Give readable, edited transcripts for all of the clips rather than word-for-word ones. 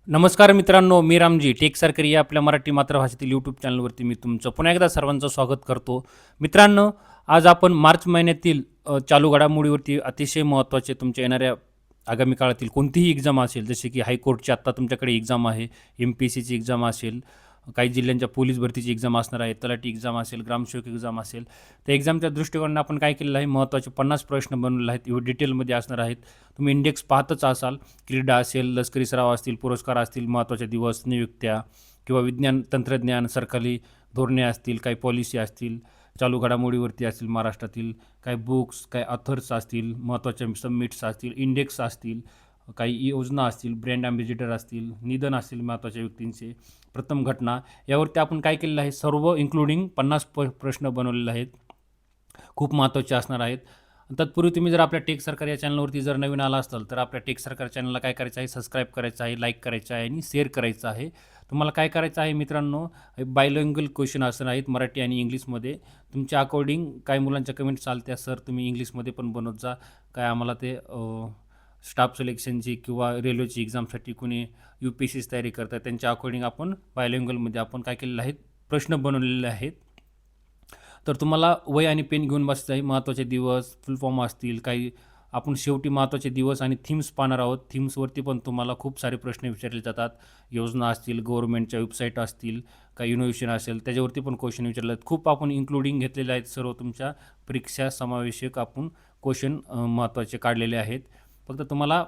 नमस्कार मित्रांनो, मी रामजी टेक सरकारी या आपल्या मराठी मातृभाषेतील यूट्यूब चॅनलवरती मी तुमचं पुन्हा एकदा सर्वांचं स्वागत करतो. मित्रांनो, आज आपण मार्च महिन्यातील चालू घडामोडीवरती अतिशय महत्त्वाचे तुमच्या येणाऱ्या आगामी काळातील कोणतीही एक्झाम असेल, जसे की हायकोर्टची आत्ता तुमच्याकडे एक्झाम आहे, MPSCची एक्झाम असेल, काही जिल्ह्यांच्या पोलीस भरतीची एक्झाम असणार आहे, तलाठी एक्झाम असेल, ग्रामसेवक एक्झाम असेल. त्या एक्झामच्या दृष्टिकोनाने आपण काय केलेलं आहे, महत्त्वाचे 50 प्रश्न बनवलेले आहेत, एवढे डिटेलमध्ये असणार आहेत. तुम्ही इंडेक्स पाहतच असाल. क्रीडा असेल, लष्करी सराव असतील, पुरस्कार असतील, महत्त्वाचे दिवस, नियुक्त्या किंवा विज्ञान तंत्रज्ञान, सरकारी धोरणे असतील, काही पॉलिसी असतील, चालू घडामोडीवरती असतील महाराष्ट्रातील, काही बुक्स, काही ऑथर्स असतील, महत्त्वाच्या सबमिट्स असतील, इंडेक्स असतील, काही योजना असतील, ब्रँड ॲम्बॅसिडर असतील, निधन असतील महत्त्वाच्या व्यक्तींचे, प्रथम घटना, यावरती आपण काय केलेलं आहे, सर्व इन्क्लुडिंग 50 प्रश्न बनवलेले आहेत. खूप महत्त्वाचे असणार आहेत. तत्पूर्वी तुम्ही जर आपल्या टेक सरकार या चॅनलवरती जर नवीन आला असाल तर आपल्या टेक सरकार चॅनलला काय करायचं आहे, सबस्क्राईब करायचं आहे, लाईक करायचं आहे आणि शेअर करायचं आहे. तुम्हाला काय करायचं आहे मित्रांनो, बायलिंग्वल क्वेश्चन असणार आहेत मराठी आणि इंग्लिशमध्ये. तुमच्या अकॉर्डिंग काही मुलांच्या कमेंट्स चालत्या, सर तुम्ही इंग्लिशमध्ये पण बनवत जा, काय आम्हाला ते स्टाफ सिलेक्शनची किंवा रेल्वेची एक्झामसाठी कोणी UPSCची तयारी करतात त्यांच्या अकॉर्डिंग आपण बायलिंग्वलमध्ये आपण काय केलेलं आहे, प्रश्न बनवलेले आहेत. तर तुम्हाला वही आणि पेन घेऊन बसायचं आहे. महत्त्वाचे दिवस, फुल फॉर्म असतील, काही आपण शेवटी महत्त्वाचे दिवस आणि थीम्स पाहणार आहोत. थीम्सवरती पण तुम्हाला खूप सारे प्रश्न विचारले जातात. योजना असतील, गव्हर्नमेंटच्या वेबसाईट असतील, काही इनोव्हेशन असेल, त्याच्यावरती पण क्वेश्चन विचारले आहेत. खूप आपण इन्क्लुडिंग घेतलेले आहेत. सर्व तुमच्या परीक्षा समावेशक आपण क्वेश्चन महत्त्वाचे काढलेले आहेत. फक्त तुम्हाला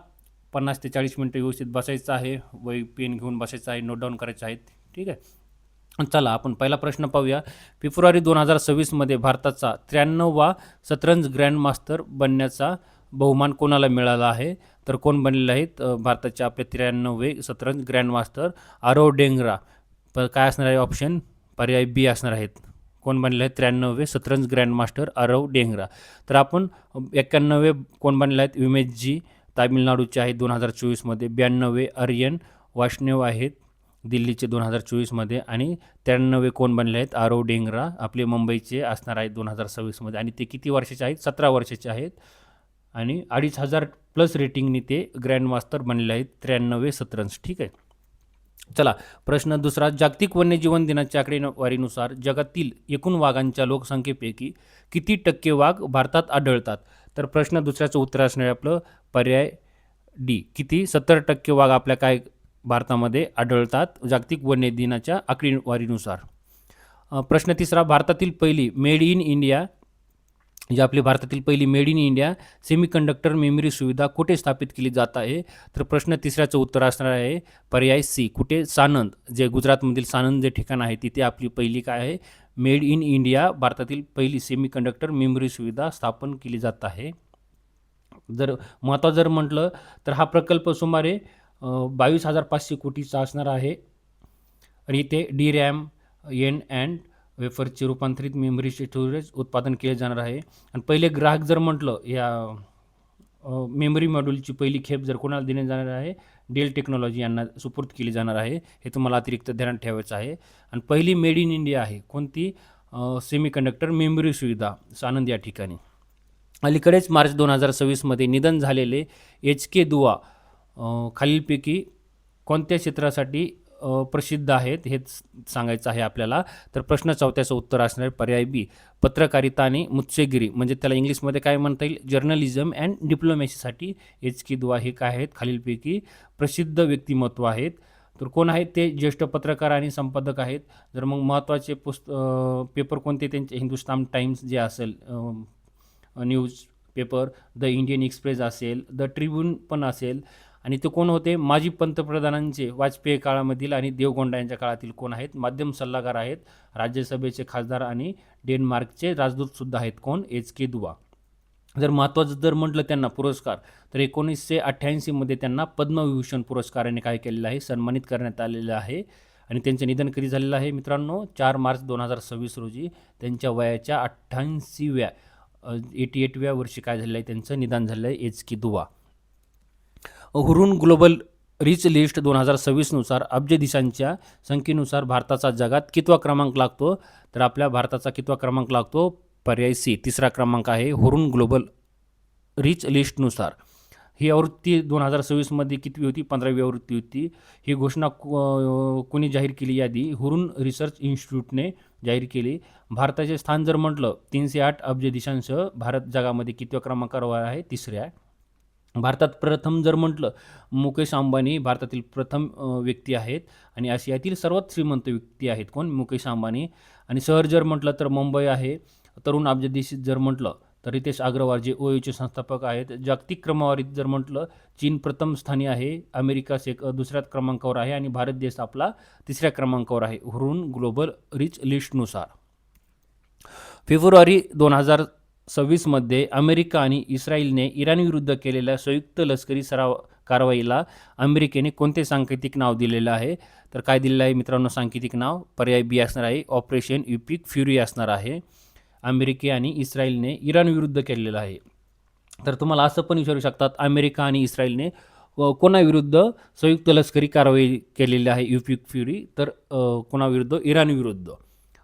50 ते 40 मिनटं व्यवस्थित बसायचं आहे. वही पेन घेऊन बसायचं आहे, नोट डाऊन करायचं आहे. ठीक आहे. चला आपण पहिला प्रश्न पाहूया. फेब्रुवारी 2026मध्ये भारताचा 93वा शतरंज ग्रँडमास्टर बनण्याचा बहुमान कोणाला मिळाला आहे? तर कोण बनलेले आहेत भारताचे आपले 93वे शतरंज ग्रँडमास्टर? आरव डेंगरा. काय असणार आहे ऑप्शन? पर्याय बी असणार आहेत. कोण बनलेले आहेत 93वे शतरंज ग्रँडमास्टर? आरव डेंगरा. तर आपण 91वे कोण बनलेले आहेत? उमेशजी तामिळनाडूचे आहेत 2024मध्ये. 92वे आर्यन वाष्णव आहेत दिल्लीचे 2024मध्ये. आणि 93वे कोण बनले आहेत? आरव डेंगरा आपले मुंबईचे असणार आहेत 2026मध्ये. आणि ते किती वर्षाचे आहेत? 17 वर्षाचे आहेत. आणि 2500+ रेटिंगने ते ग्रँडमास्टर बनले आहेत 93वे शतरंज. ठीक आहे. चला प्रश्न दुसरा. जागतिक वन्यजीवन दिनाच्या आकडेवारीनुसार जगातील एकूण वाघांच्या लोकसंख्येपैकी किती टक्के वाघ भारतात आढळतात? तर प्रश्न दुसऱ्याचं उत्तर असणार आहे आपलं पर्याय डी. किती? 70% वाघ आपल्या काय भारतामध्ये आढळतात जागतिक वन्य दिनाच्या आकडेवारीनुसार. प्रश्न तिसरा. भारतातील पहिली मेड इन इंडिया जी आपली भारतातील पहिली made in India semiconductor memory सुविधा कुठे स्थापित केली जात आहे? तर प्रश्न तिसऱ्याचं उत्तर असणार आहे पर्याय सी. कुठे? सानंद, जे गुजरातमधील सानंद जे ठिकाण आहे तिथे आपली पहिली काय आहे, मेड इन इंडिया भारतातील पहिली सेमीकंडक्टर मेमरी सुविधा स्थापन केली जात आहे. जर महत्त्वाचं जर म्हटलं तर हा प्रकल्प सुमारे 22,500 कोटीचा असणार आहे. आणि इथे DRAM एन अँड वेफरचे रूपांतरित मेमरी स्टोरेज उत्पादन केले जाणार आहे. आणि पहिले ग्राहक जर म्हटलं या मेमरी मॉड्यूलची पहिली खेप जर कोणाला देण्यात जाणार आहे, डेल टेक्नॉलॉजी यांना सुपूर्द केली जाणार आहे. हे तुम्हाला अतिरिक्त ध्यानात ठेवायचं आहे. आणि पहिली मेड इन इंडिया आहे कोणती? सेमीकंडक्टर मेमरी सुविधा सानंद या ठिकाणी. अलीकडेच मार्च 2026मध्ये निधन झालेले HK दुआ खालीलपैकी कोणत्या क्षेत्रासाठी प्रसिद्ध आहेत हे सांगायचं आहे आपल्याला. तर प्रश्न चौथ्याचं उत्तर असणार आहे पर्याय बी. पत्रकारिता आणि मुत्सद्देगिरी म्हणजे त्याला इंग्लिशमध्ये काय म्हणता येईल, जर्नलिझम अँड डिप्लोमॅसीसाठी HK दुआ हे काय आहेत खालीलपैकी प्रसिद्ध व्यक्तिमत्व आहेत. तर कोण आहेत ते? ज्येष्ठ पत्रकार आणि संपादक आहेत. जर मग महत्त्वाचे पेपर कोणते त्यांचे? हिंदुस्तान टाइम्स जे असेल news paper, the Indian express असेल, द ट्रिब्यून पण असेल. आणि ते कोण होते? माजी पंतप्रधानांचे वाजपेयी काळामधील आणि देवगौडा यांच्या काळातील कोण आहेत? माध्यम सल्लागार आहेत, राज्यसभेचे खासदार आणि डेन्मार्कचे राजदूतसुद्धा आहेत. कोण? HK दुआ. जर महत्त्वाचं जर म्हटलं त्यांना पुरस्कार तर 1988मध्ये त्यांना पद्मविभूषण पुरस्काराने काय केलेलं आहे? सन्मानित करण्यात आलेलं आहे. आणि त्यांचे निधन कधी झालेलं आहे मित्रांनो? 4 मार्च 2026 रोजी त्यांच्या वयाच्या 88व्या वर्षी काय झालेलं आहे? त्यांचं निधन झालेलं आहे HK दुआ. हुरून ग्लोबल रिच लिस्ट 2026नुसार अब्ज देशांच्या संख्येनुसार भारताचा जगात कितवा क्रमांक लागतो? तर आपल्या भारताचा कितवा क्रमांक लागतो? पर्याय सी. तिसरा क्रमांक आहे हुरून ग्लोबल रिच लिस्टनुसार. ही आवृत्ती 2026मध्ये कितवी होती? 15वी आवृत्ती होती. ही घोषणा कोणी जाहीर केली? यादी हुरून रिसर्च इन्स्टिट्यूटने जाहीर केली. भारताचे स्थान जर म्हटलं 308 अब्ज देशांसह भारत जगामध्ये कितव्या क्रमांकावर आहे? तिसऱ्या. भारतात प्रथम जर म्हटलं मुकेश अंबानी भारतातील प्रथम व्यक्ती आहेत आणि आशियातील सर्वात श्रीमंत व्यक्ती आहेत. कोण? मुकेश अंबानी. आणि शहर जर म्हटलं तर मुंबई आहे. तरुण अब्जाधीश जर म्हटलं तर रितेश अग्रवाल जे ओयूचे संस्थापक आहेत. जागतिक क्रमवारीत जर म्हटलं चीन प्रथम स्थानी आहे, अमेरिका दुसऱ्या क्रमांकावर आहे आणि भारत देश आपला तिसऱ्या क्रमांकावर आहे हुरून ग्लोबल रिच लिस्टनुसार. फेब्रुवारी 2026मध्ये अमेरिका आणि इस्रायलने इराणविरुद्ध केलेल्या संयुक्त लष्करी कारवाईला अमेरिकेने कोणते सांकेतिक नाव दिलेलं आहे? तर काय दिलेलं आहे मित्रांनो सांकेतिक नाव? पर्याय बी असणार आहे ऑपरेशन इपिक फ्युरी असणार आहे. अमेरिका आणि इस्रायलने इराणविरुद्ध केलेलं आहे. तर तुम्हाला असं पण विचारू शकतात अमेरिका आणि इस्रायलने कोणाविरुद्ध संयुक्त लष्करी कारवाई केलेली आहे इपिक फ्युरी? तर कोणाविरुद्ध? इराणविरुद्ध.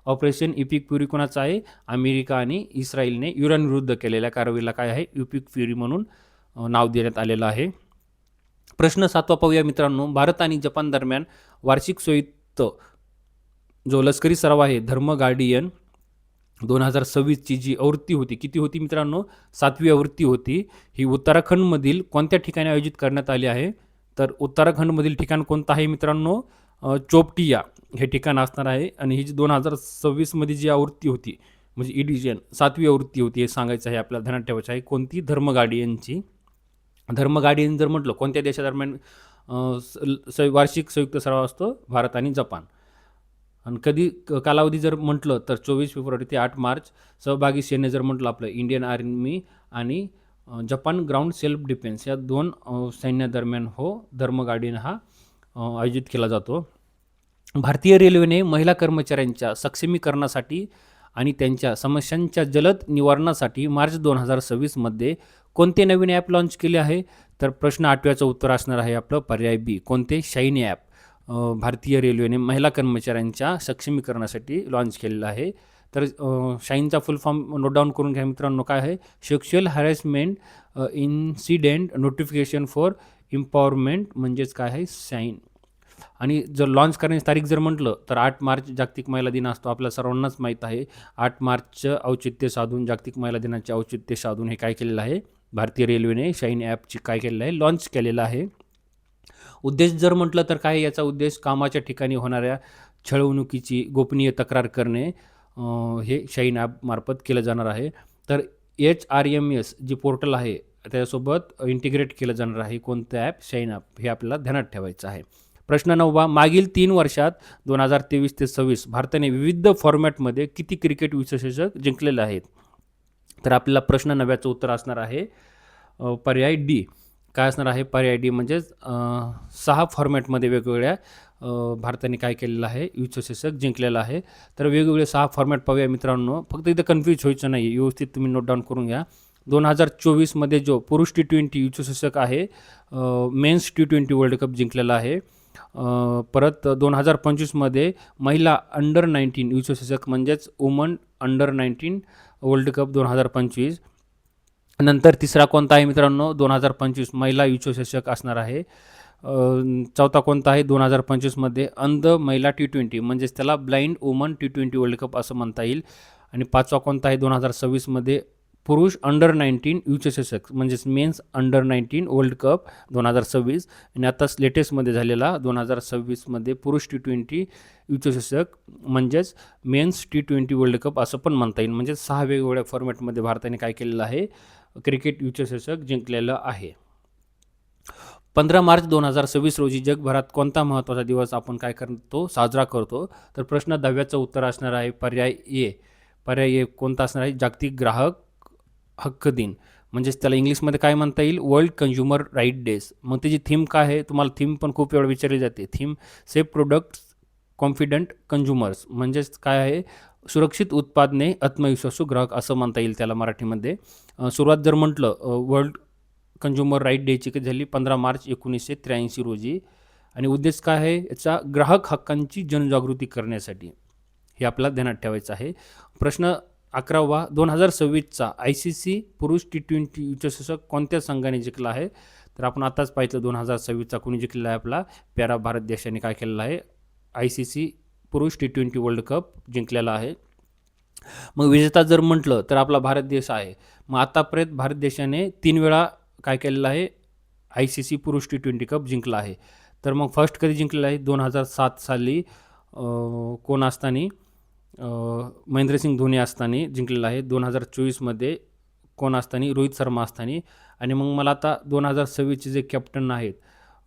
ऑपरेशन इपिक फ्युरी कोणाचं आहे? अमेरिका आणि इस्रायलने इराणविरुद्ध केलेल्या कारवाईला काय आहे? इपिक फ्युरी म्हणून नाव देण्यात आलेलं आहे. प्रश्न 7वा पाहूया मित्रांनो. भारत आणि जपान दरम्यान वार्षिक संयुक्त जो लष्करी सराव आहे धर्म गार्डियन 2026ची जी आवृत्ती होती, किती होती मित्रांनो? 7वी आवृत्ती होती. ही उत्तराखंडमधील कोणत्या ठिकाणी आयोजित करण्यात आली आहे? तर उत्तराखंडमधील ठिकाण कोणतं आहे मित्रांनो? चोपटिया हे ठिकाण असणार आहे. आणि ही जी 2026मध्ये जी आवृत्ती होती म्हणजे इडिशन 7वी आवृत्ती होती हे सांगायचं आहे, आपल्याला ध्यानात ठेवायचं आहे. कोणती? धर्म गार्डियनची. धर्म गार्डियन जर म्हटलं कोणत्या देशादरम्यान वार्षिक संयुक्त सराव असतो? भारत आणि जपान. आणि कधी कालावधी जर म्हटलं तर 24 फेब्रुवारी ते 8 मार्च. सहभागी सैन्य जर म्हटलं आपलं इंडियन आर्मी आणि जपान ग्राउंड सेल्फ डिफेन्स या 2 सैन्यादरम्यान धर्म गार्डियन हा आयोजित केला जातो. भारतीय रेल्वेने महिला कर्मचाऱ्यांच्या सक्षमीकरणासाठी आणि त्यांच्या समस्यांच्या जलद निवारणासाठी मार्च 2026मध्ये कोणते नवीन ॲप लॉन्च केले आहे? तर प्रश्न 8व्याचं उत्तर असणार आहे आपलं पर्याय बी. कोणते? शाईन ॲप भारतीय रेल्वेने महिला कर्मचाऱ्यांच्या सक्षमीकरणासाठी लॉन्च केलेलं आहे. तर शाईनचा फुल फॉर्म नोट डाऊन करून घ्या मित्रांनो. काय आहे? Sexual harassment incident notification for empowerment म्हणजेच काय आहे? शाईन. आणि जर लॉन्च करण्याची तारीख जर म्हटलं तर 8 मार्च जागतिक महिला दिन असतो, आपल्या सर्वांनाच माहीत आहे. 8 मार्चचं औचित्य साधून जागतिक महिला दिनाचे औचित्य साधून हे काय केलेलं आहे? भारतीय रेल्वेने शाईन ॲपची काय केलेलं आहे? लॉन्च केलेलं आहे. उद्देश जर म्हटलं तर काय? याचा उद्देश कामाच्या ठिकाणी होणाऱ्या छळवणुकीची गोपनीय तक्रार करणे हे शाईन ॲपमार्फत केलं जाणार आहे. तर HRMS जे पोर्टल आहे त्याच्यासोबत इंटिग्रेट केलं जाणार आहे. कोणतं ॲप? Shine app. हे आपल्याला ध्यानात ठेवायचं आहे. प्रश्न 9वा. मागील 3 वर्षात 2023 ते 26 भारताने विविध फॉर्मॅटमध्ये किती क्रिकेट विश्वचषक जिंकलेले आहेत? तर आपल्याला प्रश्न 9व्याचं उत्तर असणार आहे पर्याय डी. काय असणार आहे? पर्याय डी म्हणजेच 6 फॉर्मॅटमध्ये वेगवेगळ्या भारताने काय केलेलं आहे? विश्वचषक जिंकलेलं आहे. तर वेगवेगळे 6 फॉर्मॅट पाहूया मित्रांनो. फक्त इथं कन्फ्यूज व्हायचं नाही, व्यवस्थित तुम्ही नोट डाऊन करून घ्या. 2024मध्ये जो पुरुष T20 विश्वचषक आहे मेन्स T20 वर्ल्ड कप जिंकलेला आहे. परत 2025मध्ये महिला अंडर 19 विश्वचषक म्हणजेच वुमन अंडर 19 वर्ल्ड कप 2025. नंतर तिसरा कोणता आहे मित्रांनो? 2025 महिला विश्वचषक असणार आहे. चौथा कोणता आहे? 2025मध्ये अंध महिला T20 म्हणजेच त्याला blind woman T20 world cup असं म्हणता येईल. आणि पाचवा कोणता आहे? 2026मध्ये पुरुष अंडर 19 विश्वचषक म्हणजेच मेन्स अंडर 19 वर्ल्ड कप 2026. आणि आता लेटेस्टमध्ये झालेला 2026मध्ये पुरुष T20 विश्वचषक म्हणजेच मेन्स T20 वर्ल्ड कप असं पण म्हणता येईल. म्हणजे 6 वेगवेगळ्या फॉर्मॅटमध्ये भारताने काय केलेलं आहे? क्रिकेट विश्वचषक जिंकलेलं आहे. 15 मार्च 2026 रोजी जगभरात कोणता महत्त्वाचा दिवस आपण काय करतो? साजरा करतो. तर प्रश्न 10व्याचं उत्तर असणार आहे पर्याय ए. पर्याय ए कोणता असणार आहे? जागतिक ग्राहक हक्क दिन म्हणजेच त्याला इंग्लिशमध्ये काय म्हणता येईल? World consumer right days. मग त्याची थीम काय आहे? तुम्हाला थीम पण खूप वेळा विचारली जाते. Theme safe products confident consumers म्हणजेच काय आहे? सुरक्षित उत्पादने आत्मविश्वासू ग्राहक असं म्हणता येईल त्याला मराठीमध्ये. सुरुवात जर म्हटलं वर्ल्ड कन्झ्युमर राईट डेची कधी झाली? 15 मार्च 1983 रोजी. आणि उद्देश काय आहे याचा? ग्राहक हक्कांची जनजागृती करण्यासाठी. हे आपल्याला ध्यानात ठेवायचं आहे. प्रश्न 11वा. 2026चा ICC पुरुष T20 विश्वचषक कोणत्या संघाने जिंकला आहे? तर आपण आताच पाहिलं 2026चा कोणी जिंकलेला आहे आपला प्यारा भारत देशाने काय केलेला आहे ICC पुरुष T20 वर्ल्ड कप जिंकलेला आहे. मग विजेता जर म्हटलं तर आपला भारत देश आहे. मग आतापर्यंत भारत देशाने 3 वेळा काय केलेलं आहे ICC पुरुष T20 कप जिंकला आहे. तर मग फर्स्ट कधी जिंकलेला आहे 2007 साली कोण असताना महेंद्रसिंग धोनी असताना जिंकलेला आहे. 2024मध्ये कोण असताना रोहित शर्मा असताना. आणि मग मला आता 2026चे जे कॅप्टन आहेत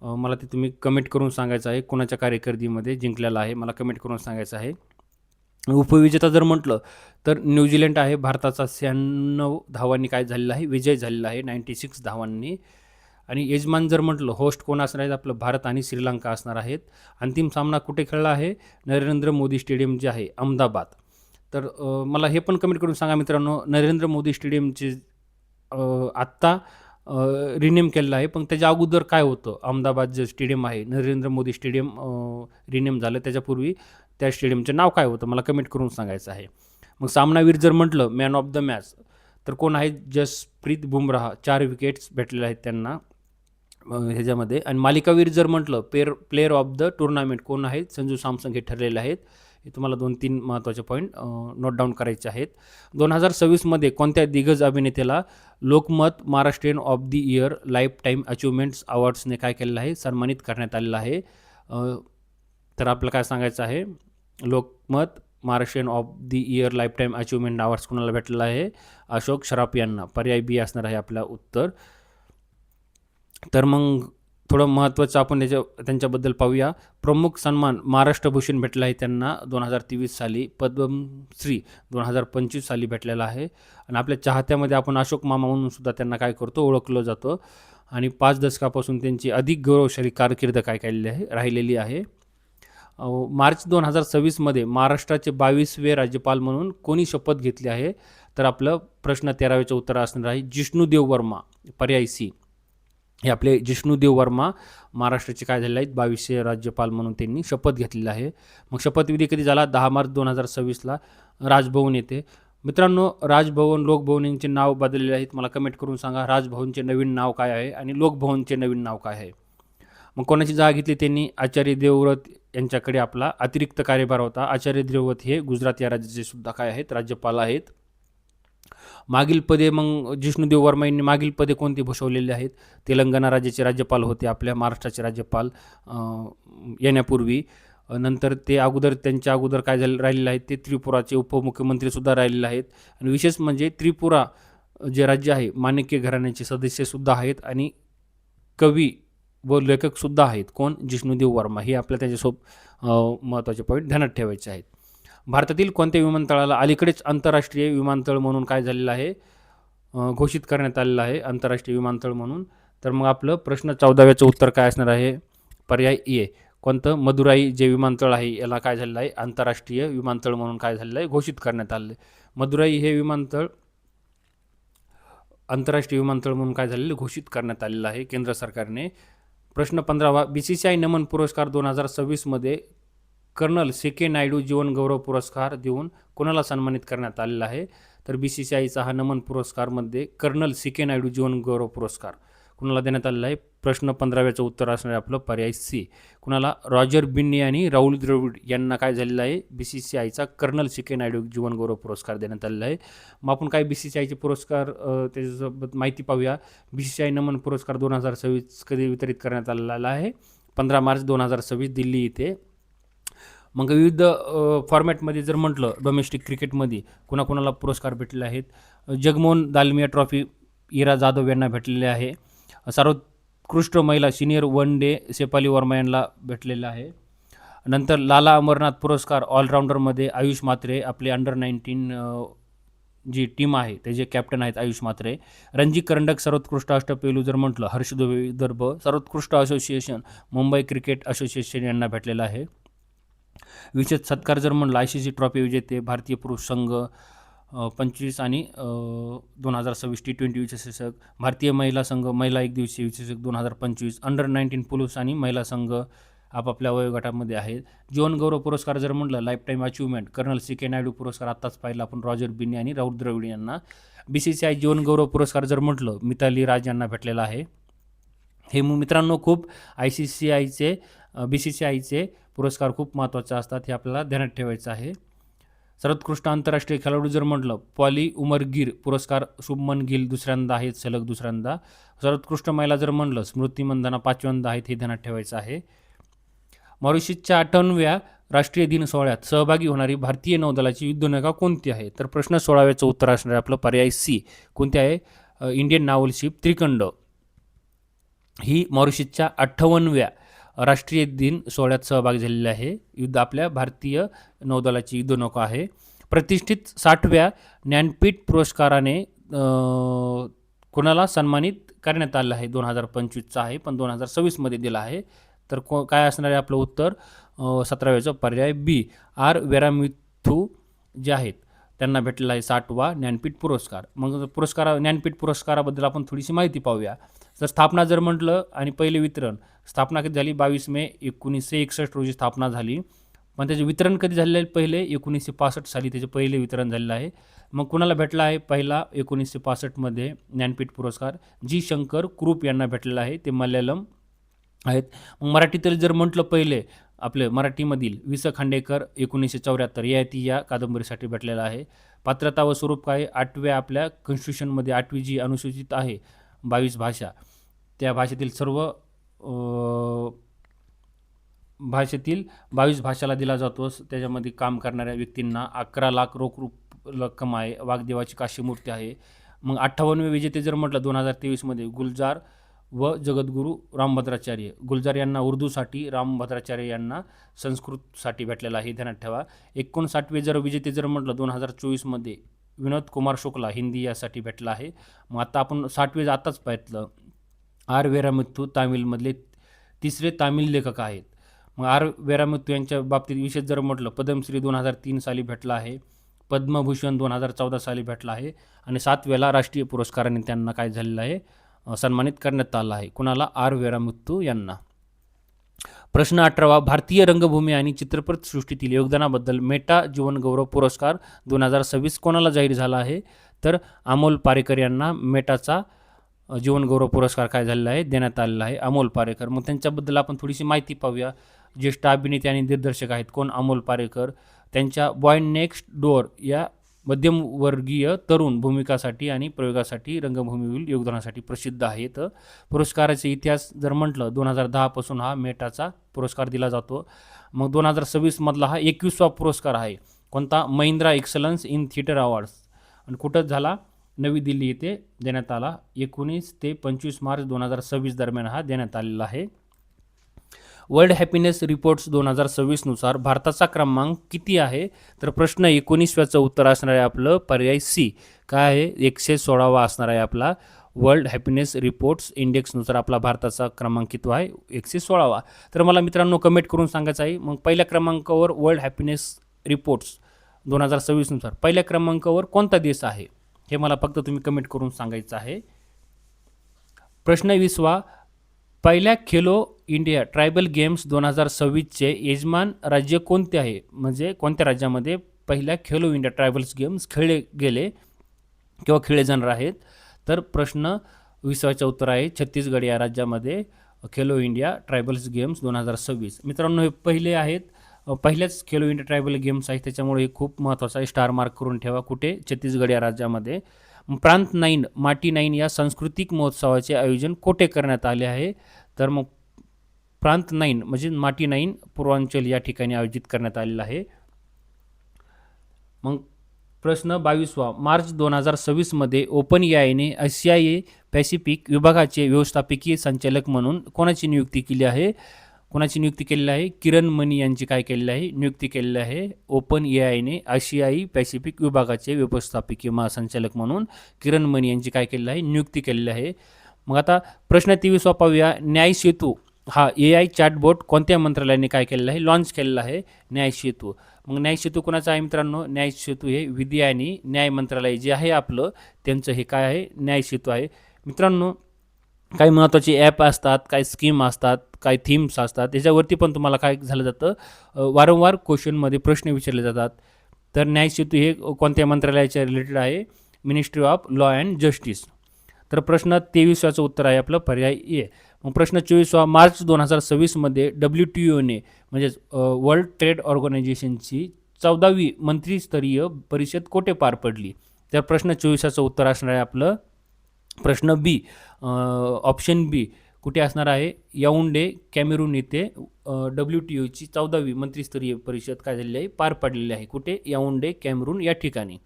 मला ते तुम्ही कमेंट करून सांगायचं आहे कोणाच्या कारकिर्दीमध्ये जिंकलेला आहे, मला कमेंट करून सांगायचं आहे. उपविजेता जर म्हटलं तर न्यूझीलंड आहे. भारताचा 96 धावांनी काय झालेला आहे विजय झालेला आहे 96 धावांनी. आणि यजमान जर म्हटलं होस्ट कोण असणार आहेत आपलं भारत आणि श्रीलंका असणार आहेत. अंतिम सामना कुठे खेळला आहे नरेंद्र मोदी स्टेडियम जे आहे अहमदाबाद. तर मला हे पण कमेंट करून सांगा मित्रांनो नरेंद्र मोदी स्टेडियमचे आत्ता रिनेम केलेलं आहे पण त्याच्या अगोदर काय होतं अहमदाबाद जे स्टेडियम आहे नरेंद्र मोदी स्टेडियम रिनेम झालं त्याच्यापूर्वी त्या स्टेडियमचं नाव काय होतं मला कमेंट करून सांगायचं आहे. मग सामनावीर जर म्हटलं मॅन ऑफ द मॅच तर कोण आहे जसप्रीत बुमराह 4 विकेट्स भेटलेले आहेत त्यांना ह्याच्यामध्ये. आणि मालिकावीर जर म्हटलं प्लेअर ऑफ द टुर्नामेंट कोण आहेत संजू सॅमसन हे ठरलेले आहेत. हे तुम्हाला 2-3 महत्त्वाचे पॉईंट नोट डाऊन करायचे आहेत. 2026मध्ये कोणत्या दिग्गज अभिनेत्याला Lokmat Maharashtrian of the year lifetime achievements अवॉर्ड्सने काय केलेलं आहे सन्मानित करण्यात आलेलं आहे. तर आपल्याला काय सांगायचं आहे Lokmat Maharashtrian of the year life time achievement awards कोणाला भेटलेला आहे अशोक सराफ यांना. पर्याय बी असणार आहे आपलं उत्तर. तर मग थोडं महत्त्वाचं आपण त्यांच्याबद्दल पाहूया. प्रमुख सन्मान महाराष्ट्रभूषण भेटला आहे त्यांना 2023 साली. पद्मश्री 2025 साली भेटलेला आहे. आणि आपल्या चाहत्यामध्ये आपण अशोक मामा म्हणून सुद्धा त्यांना काय करतो ओळखलं जातं. आणि 5 दशकापासून त्यांची अधिक गौरवशाली कारकीर्द काय केलेली आहे राहिलेली आहे. मार्च 2026मध्ये महाराष्ट्राचे 22वे राज्यपाल म्हणून कोणी शपथ घेतली आहे तर आपलं प्रश्न 13वेचं उत्तर असणार आहे जिष्णुदेव वर्मा. पर्याय सी हे आपले जिष्णुदेव वर्मा महाराष्ट्राचे काय झालेले आहेत 22वे राज्यपाल म्हणून त्यांनी शपथ घेतलेली आहे. मग शपथविधी कधी झाला 10 मार्च 2026ला राजभवन येथे. मित्रांनो राजभवन लोकभवन यांचे नाव बदललेले आहेत मला कमेंट करून सांगा राजभवनचे नवीन नाव काय आहे आणि लोकभवनचे नवीन नाव काय आहे. मग कोणाची जागा घेतली त्यांनी आचार्य देवव्रत यांच्याकडे आपला अतिरिक्त कार्यभार होता. आचार्य देवव्रत हे गुजरात या राज्याचे सुद्धा काय आहेत राज्यपाल आहेत. मागील पदे मग जिष्णुदेव वर्मा यांनी मागील पदे कोणती भूषवलेली आहेत तेलंगणा राज्याचे राज्यपाल होते आपल्या महाराष्ट्राचे राज्यपाल येण्यापूर्वी. नंतर ते अगोदर त्यांच्या अगोदर काय झालं राहिलेले आहेत ते त्रिपुराचे उपमुख्यमंत्रीसुद्धा राहिलेले आहेत. आणि विशेष म्हणजे त्रिपुरा जे राज्य आहे माणिक्य घराण्याचे सदस्यसुद्धा आहेत आणि कवी व लेखकसुद्धा आहेत कोण जिष्णुदेव वर्मा. हे आपल्या त्याच्यासोबत महत्त्वाचे पॉईंट ध्यानात ठेवायचे आहेत. भारतातील कोणत्या विमानतळाला अलीकडेच आंतरराष्ट्रीय विमानतळ म्हणून काय झालेलं आहे घोषित करण्यात आलेलं आहे आंतरराष्ट्रीय विमानतळ म्हणून. तर मग आपलं प्रश्न 14व्याचं उत्तर काय असणार आहे पर्याय ए. कोणतं मदुराई जे विमानतळ आहे याला काय झालेलं आहे आंतरराष्ट्रीय विमानतळ म्हणून काय झालेलं आहे घोषित करण्यात आलेलं आहे. मदुराई हे विमानतळ आंतरराष्ट्रीय विमानतळ म्हणून काय झालेलं घोषित करण्यात आलेलं आहे केंद्र सरकारने. प्रश्न 15वा BCCI नमन पुरस्कार 2026मध्ये कर्नल CK नायडू जीवन गौरव पुरस्कार देऊन कोणाला सन्मानित करण्यात आलेला आहे तर BCCIचा हा नमन पुरस्कारमध्ये कर्नल CK नायडू जीवन गौरव पुरस्कार कुणाला देण्यात आलेला आहे. प्रश्न 15व्याचं उत्तर असणार आहे आपलं पर्याय सी. कुणाला रॉजर बिन्नी आणि राहुल द्रविड यांना काय झालेलं आहे BCCIचा कर्नल CK नायडू जीवन गौरव पुरस्कार देण्यात आलेला आहे. मग आपण काय BCCIचे पुरस्कार त्याच्यासोबत माहिती पाहूया. BCCI नमन पुरस्कार 2026 कधी वितरित करण्यात आलेला आहे 15 मार्च 2026 दिल्ली इथे. मग विविध फॉर्मॅटमध्ये जर म्हटलं डोमेस्टिक क्रिकेटमध्ये कोणाकोणाला पुरस्कार भेटलेले आहेत जगमोहन दालमिया ट्रॉफी इरा जाधव यांना भेटलेले आहे. सर्वोत्कृष्ट महिला senior one day Shafali Verma यांना भेटलेला आहे. नंतर लाला अमरनाथ पुरस्कार ऑलराऊंडरमध्ये आयुष म्हात्रे आपले अंडर-19 जी टीम आहे त्याचे कॅप्टन आहेत आयुष म्हात्रे. रणजी करंडक सर्वोत्कृष्ट अष्टपैलू जर म्हटलं हर्ष विदर्भ. सर्वोत्कृष्ट असोसिएशन मुंबई क्रिकेट असोसिएशन यांना भेटलेलं आहे. विशेष सत्कार जर म्हणलं ICC ट्रॉफी विजेते भारतीय पुरुष संघ 25 आणि 2026 T20 विशेषक भारतीय महिला संघ महिला एकदिवसीय विशेषक 2025 अंडर-19 पुरुष आणि महिला संघ आपापल्या वयोगटामध्ये आहेत. जीवन गौरव पुरस्कार जर म्हटलं life time achievement colonel CK Naidu पुरस्कार आत्ताच पाहिला आपण रॉजर बिन्नी आणि राहुल द्रविड यांना. BCCI जीवन गौरव पुरस्कार जर म्हटलं मिताली राज यांना भेटलेला आहे. हे मित्रांनो खूप ICCIचे BCCIचे पुरस्कार खूप महत्त्वाचे असतात, हे आपल्याला ध्यानात ठेवायचं आहे. सर्वोत्कृष्ट आंतरराष्ट्रीय खेळाडू जर म्हटलं, पॉली उमर गिर पुरस्कार शुभमन गिल दुसऱ्यांदा आहेत, सलग दुसऱ्यांदा. सर्वोत्कृष्ट महिला जर म्हणलं, स्मृती मंदाना पाचव्यांदा आहेत, हे ध्यानात ठेवायचं आहे. मॉरिशसच्या 58व्या राष्ट्रीय दिन सोहळ्यात सहभागी होणारी भारतीय नौदलाची युद्धनौका कोणती आहे? तर प्रश्न 16व्याचं उत्तर असणार आहे आपलं पर्याय सी. कोणती आहे? Indian नाव्हल ship Trikand. ही मॉरिशसच्या 58व्या राष्ट्रीय दिन सोहळ्यात सहभागी झालेली आहे. आपल्या भारतीय नौदलाची युद्धनौका आहे. प्रतिष्ठित 60व्या ज्ञानपीठ पुरस्काराने कोणाला सन्मानित करण्यात आलं आहे? 2025चा आहे, पण 2026मध्ये दिला आहे. तर काय असणार आहे आपलं उत्तर? 17व्याचं पर्याय बी. आर वेरामिथू जे आहेत त्यांना भेटलेला आहे 60वा ज्ञानपीठ पुरस्कार. मग ज्ञानपीठ पुरस्काराबद्दल आपण थोडीशी माहिती पाहूया. जर स्थापना जर म्हटलं आणि पहिले वितरण, स्थापना कधी झाली? 22 मे 1961 रोजी स्थापना झाली. पण त्याचे वितरण कधी झालेलं आहे? पहिले 1965 साली त्याचे पहिले वितरण झालेलं आहे. मग कुणाला भेटला आहे पहिला 1965मध्ये ज्ञानपीठ पुरस्कार? जी शंकर कुरूप यांना भेटलेला आहे, ते मल्याळम आहेत. मग मराठीतील जर म्हटलं पहिले आपले मराठीमधील वि. स. खांडेकर 1974 ययाती या कादंबरीसाठी भेटलेला आहे. पात्रता व स्वरूप काय? 8व्या आपल्या कॉन्स्टिट्यूशनमध्ये 8वी जी अनुसूचित आहे 22 भाषा, त्या भाषेतील सर्व भाषेतील 22 भाषाला दिला जातो. त्याच्यामध्ये काम करणाऱ्या व्यक्तींना 11 लाख रोख रक्कम आहे. वाग्देवाची काशीमूर्ती आहे. मग 58वे विजेते जर म्हटलं 2023मध्ये गुलजार व जगद्गुरू रामभद्राचार्य. गुलजार यांना उर्दूसाठी, रामभद्राचार्य यांना संस्कृतसाठी भेटलेला आहे, ध्यानात ठेवा. 59वे जर विजेते जर म्हटलं 2024मध्ये विनोद कुमार शुक्ला हिंदी यासाठी भेटला आहे. मग आता आपण 60वे आताच पाहितलं, आर वेरामिथू तामिळमधले तिसरे तामिळ लेखक आहेत. मग आर वेरामिथू यांच्या बाबतीत विशेष जर म्हटलं, पद्मश्री 2003 साली भेटला आहे, पद्मभूषण 2014 साली भेटला आहे आणि 7व्याला राष्ट्रीय पुरस्काराने त्यांना काय झालेलं आहे? सन्मानित करण्यात आला आहे. कुणाला? आर वेरामिथू यांना. प्रश्न 18वा, भारतीय रंगभूमी आणि चित्रपटसृष्टीतील योगदानाबद्दल मेटा जीवनगौरव पुरस्कार 2026 कोणाला जाहीर झाला आहे? तर अमोल पारेकर यांना मेटाचा जीवनगौरव पुरस्कार काय झालेला आहे? देण्यात आलेला आहे. अमोल पारेकर. मग त्यांच्याबद्दल आपण थोडीशी माहिती पाहूया. ज्येष्ठ अभिनेते आणि दिग्दर्शक आहेत. कोण? अमोल पारेकर. त्यांच्या बॉय नेक्स्ट डोअर या मध्यमवर्गीय तरुण भूमिकासाठी आणि प्रयोगासाठी रंगभूमीवरील योगदानासाठी प्रसिद्ध आहेत. पुरस्काराचे इतिहास जर म्हटलं 2010 पासून हा मेटाचा पुरस्कार दिला जातो. मग 2026 मधला हा 21वा पुरस्कार आहे. कोणता? Mahindra excellence in theatre awards. आणि कुठं झाला? नवी दिल्ली येथे देण्यात आला. 19 ते 25 मार्च 2026 दरम्यान हा देण्यात आलेला आहे. वर्ल्ड हॅपीनेस रिपोर्ट्स 2026 नुसार भारताचा क्रमांक किती आहे? तर प्रश्न 19व्याचं उत्तर असणार आहे आपलं पर्याय सी. काय आहे? 116वा असणार आहे आपला. वर्ल्ड हॅपीनेस रिपोर्ट्स इंडेक्सनुसार आपला भारताचा क्रमांक किती आहे? 116वा. तर मला मित्रांनो कमेंट करून सांगायचं आहे, मग पहिल्या क्रमांकावर वर्ल्ड हॅपीनेस रिपोर्ट्स 2026 नुसार पहिल्या क्रमांकावर कोणता देश आहे? हे मला फक्त तुम्ही कमेंट करून सांगायचं आहे. प्रश्न 20वा, पहिल्या खेलो इंडिया ट्रायबल गेम्स 2026चे यजमान राज्य कोणते आहे? म्हणजे कोणत्या राज्यामध्ये पहिल्या खेलो इंडिया ट्रायबल्स गेम्स खेळले गेले किंवा खेळले जाणार आहेत? तर प्रश्न 20वाचं उत्तर आहे छत्तीसगड या राज्यामध्ये खेलो इंडिया ट्रायबल्स गेम्स 2026. मित्रांनो, हे पहिले आहेत, पहिल्याच खेलो इंडिया ट्रायबल गेम्स आहेत, त्याच्यामुळे हे खूप महत्त्वाचं आहे. स्टार मार्क करून ठेवा. कुठे? छत्तीसगड या राज्यामध्ये. प्रांत 9 माटी 9 या सांस्कृतिक महोत्सवाचे आयोजन कोठे करण्यात आले आहे? तर मग प्रांत 9 म्हणजे माटी 9 पूर्वांचल या ठिकाणी आयोजित करण्यात आलेला आहे. मग प्रश्न 22वा, मार्च 2026मध्ये ओपन एआयने आशियाई पॅसिफिक विभागाचे व्यवस्थापकीय संचालक म्हणून कोणाची नियुक्ती केली आहे? कोणाची नियुक्ती केलेली आहे? किरण मनी यांची काय केलेली आहे? नियुक्ती केलेली आहे. ओपन एआयने आशियाई पॅसिफिक विभागाचे व्यवस्थापकीय महासंचालक म्हणून किरण मनी यांची काय केलेली आहे? नियुक्ती केलेली आहे. मग आता प्रश्न 23वा पाहूया. न्याय सेतू हा AI चॅटबोट कोणत्या मंत्रालयाने काय केलेलं आहे? लॉन्च केलेला आहे. न्याय सेतू. मग न्याय सेतू कोणाचा आहे मित्रांनो? न्याय सेतू हे विधी आणि न्याय मंत्रालय जे आहे आपलं, त्यांचं हे काय आहे? न्याय सेतू आहे. मित्रांनो, काही महत्त्वाचे ॲप असतात, काही स्कीम असतात, काही थीम्स असतात, त्याच्यावरती पण तुम्हाला काय झालं जातं? वारंवार क्वेश्चनमध्ये प्रश्न विचारले जातात. तर न्याय सेतू हे कोणत्या मंत्रालयाच्या रिलेटेड आहे? Ministry of law and justice. तर प्रश्न 23वाचं उत्तर आहे आपलं पर्याय ए. मग प्रश्न 24वा, मार्च 2026मध्ये WTOने म्हणजेच वर्ल्ड ट्रेड ऑर्गनायझेशनची 14वी मंत्रिस्तरीय परिषद कुठे पार पडली? तर प्रश्न 24चं उत्तर असणार आहे आपलं प्रश्न बी, ऑप्शन बी कुठे असणार आहे? याऊंडे, कॅमेरून येथे WTOची 14वी मंत्रिस्तरीय परिषद काय झालेली आहे? पार पडलेली आहे. कुठे? याऊंडे, कॅमेरून या ठिकाणी.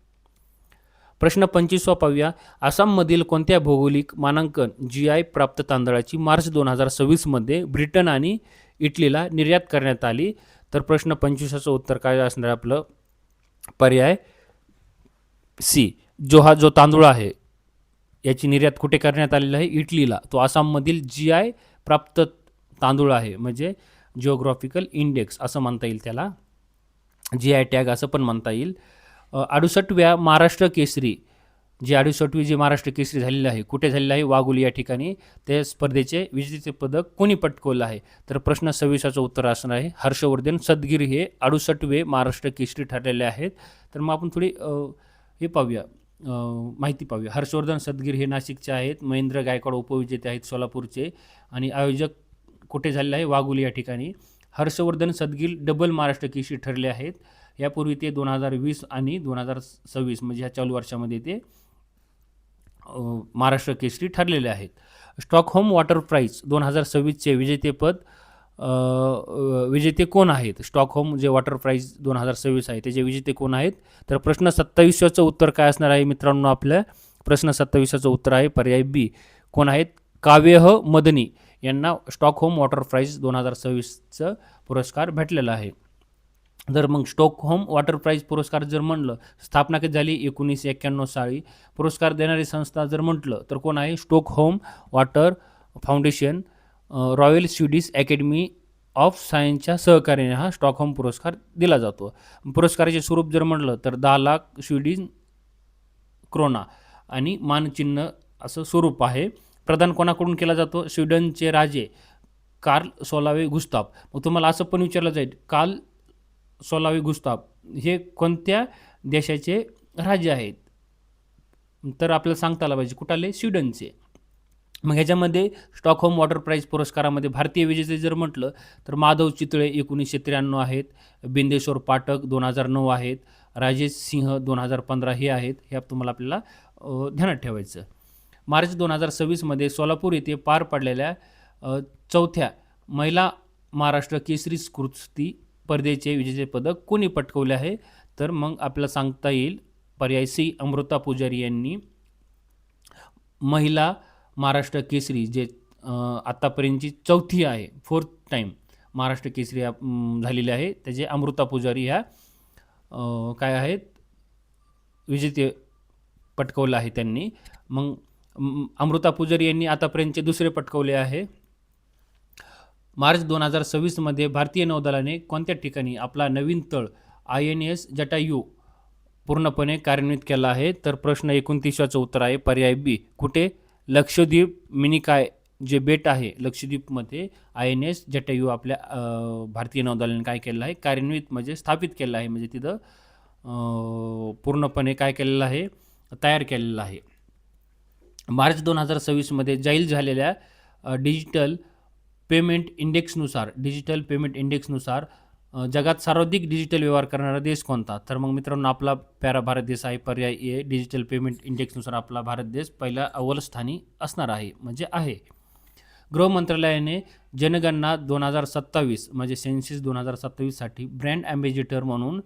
प्रश्न 25वा पाहूया. आसाममधील कोणत्या भौगोलिक मानांकन GI प्राप्त तांदळाची मार्च 2026मध्ये ब्रिटन आणि इटलीला निर्यात करण्यात आली? तर प्रश्न 25चं उत्तर काय असणार आपलं पर्याय सी. जो तांदूळ आहे याची निर्यात कुठे करण्यात आलेली आहे? इटलीला. तो आसाममधील GI प्राप्त तांदूळ आहे, म्हणजे जिओग्राफिकल इंडेक्स असं म्हणता येईल त्याला, GI टॅग असं पण म्हणता येईल. 68व्या महाराष्ट्र केसरी, जी 68वी जी महाराष्ट्र केसरी झालेली आहे कुठे झालेली आहे? वाघोली या ठिकाणी. त्या स्पर्धेचे विजेते पदक कोणी पटकवलं आहे? तर प्रश्न 26चं उत्तर असणार आहे हर्षवर्धन सदगीर हे 68वे महाराष्ट्र केसरी ठरलेले आहेत. तर मग आपण थोडी हे पाहूया, माहिती पाहूया. हर्षवर्धन सदगीर हे नाशिकचे आहेत, महेंद्र गायकवाड उपविजेते आहेत सोलापूरचे, आणि आयोजक कुठे झालेले आहे? वाघोली या ठिकाणी. हर्षवर्धन सदगीर डबल महाराष्ट्र केसरी ठरले आहेत. यापूर्वी ते 2020 आणि 2026 म्हणजे ह्या चालू वर्षामध्ये ते महाराष्ट्र केसरी ठरलेले आहेत. स्टॉकहोम वॉटर प्राईज 2026चे विजेते कोण आहेत? स्टॉकहोम जे वॉटर प्राईज 2026 आहे त्याचे विजेते कोण आहेत? तर प्रश्न 27चं उत्तर काय असणार आहे मित्रांनो? आपल्या प्रश्न 27चं उत्तर आहे पर्याय बी. कोण आहेत? काव्यह मदनी यांना स्टॉकहोम वॉटर प्राईज 2026चं पुरस्कार भेटलेला आहे. जर मग स्टॉकहोम वॉटर प्राईज पुरस्कार जर म्हणलं, स्थापना कधी झाली? 1991 साली. पुरस्कार देणारी संस्था जर म्हटलं तर कोण आहे? Stockholm water foundation, royal Swedish academy of सायन्सच्या सहकार्याने हा स्टॉकहोम पुरस्कार दिला जातो. पुरस्काराचे स्वरूप जर म्हटलं तर 10 लाख स्वीडिश क्रोना आणि मानचिन्ह असं स्वरूप आहे. प्रदान कोणाकडून केला जातो? स्वीडनचे राजे कार्ल 16वे गुस्ताफ. मग तुम्हाला असं पण विचारलं जाईल, कार्ल 16वे गुस्ताफ हे कोणत्या देशाचे राजे आहेत? तर आपल्याला सांगता आलं पाहिजे कुठाले? स्वीडनचे. मग ह्याच्यामध्ये स्टॉकहोम वॉटर प्राईज पुरस्कारामध्ये भारतीय विजेते जर म्हटलं तर माधव चितळे 1993 आहेत, बिंदेश्वर पाठक 2009 आहेत, राजेश सिंह 2015 हे आहेत. हे तुम्हाला आपल्याला ध्यानात ठेवायचं. मार्च 2026मध्ये सोलापूर येथे पार पडलेल्या 4थ्या महिला महाराष्ट्र केसरी कुस्ती स्पर्धेचे विजेते पदक कोणी पटकवले आहे? तर मग आपल्याला सांगता येईल पर्याय सी. अमृता पुजारी यांनी महिला महाराष्ट्र केसरी जे आत्तापर्यंतची 4थी आहे, 4th टाईम महाराष्ट्र केसरी झालेली आहे, त्याचे अमृता पुजारी ह्या काय आहेत? विजेते पटकवलं आहे त्यांनी. मग अमृता पुजारी यांनी आतापर्यंतचे दुसरे पटकवले आहे. मार्च 2026मध्ये भारतीय नौदलाने कोणत्या ठिकाणी आपला नवीन तळ INS जटायू पूर्णपणे कार्यान्वित केला आहे? तर प्रश्न 29चं उत्तर आहे पर्याय बी. कुठे? लक्षद्वीप मिनिकॉय जे बेट आहे लक्षद्वीपमध्ये INS जटायू आपल्या भारतीय नौदलाने काय केलं आहे? कार्यान्वित म्हणजे स्थापित केलं आहे, म्हणजे तिथं पूर्णपणे काय केलेलं आहे? तयार केलेलं आहे. मार्च 2026मध्ये जाहीर झालेल्या डिजिटल पेमेंट इंडेक्सनुसार जगात सर्वाधिक डिजिटल व्यवहार करणारा देश कोणता? तर मग मित्रांनो आपला प्यारा भारत देश आहे, पर्याय ए. डिजिटल पेमेंट इंडेक्सनुसार आपला भारत देश पहिल्या अव्वल स्थानी असणार आहे, म्हणजे आहे. गृह मंत्रालयाने जनगणना 2027 म्हणजे सेन्सिस 2027साठी ब्रँड ॲम्बॅसिडर म्हणून